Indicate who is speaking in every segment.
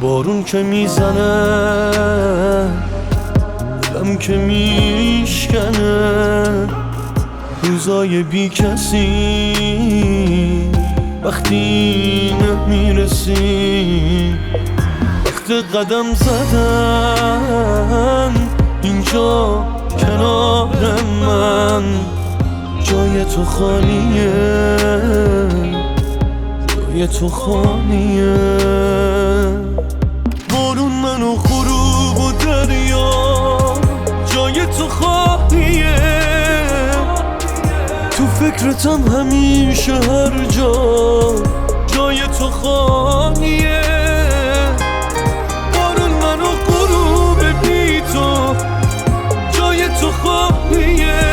Speaker 1: بارون که میزنه دلم که میشکنه، روزای بی کسی وقتی نمیرسی، وقت قدم زدن اینجا کنار من، جای تو خالیه، جای تو خالیه. بارون منو غروب و دریا، جای تو خالیه، تو فکرتم همیشه هر جا، جای تو خالیه. بارون منو غروب بی تو، جای تو خالیه،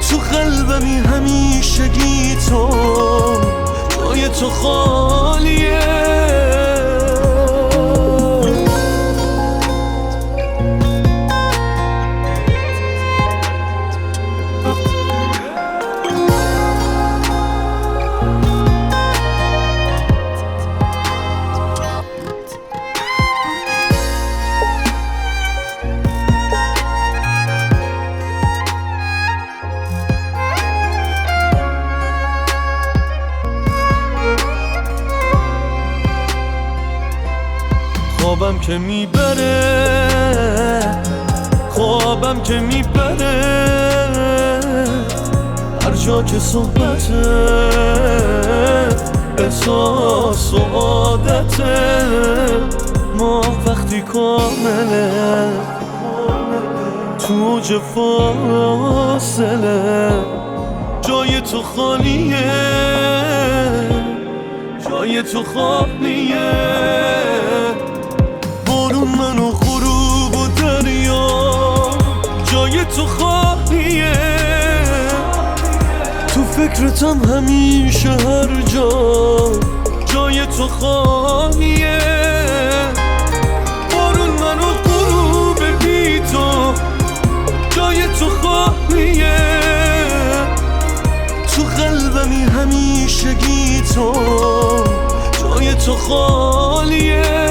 Speaker 1: تو قلبمی همیشگی تو، جای تو خالیه. خوابم که میبره، خوابم که میبره، هر جا که صحبته، احساس و عادته، ما وقتی کامله، تو اوج فاصله، جای تو خالیه، جای تو خالیه. بارون منو غروب و دریا، جای تو خالیه، تو فکرتم همیشه هر جا، جای تو خالیه. بارون منو غروب بی تو، جای تو خالیه، تو قلبمی همیشگی تو، جای تو خالیه.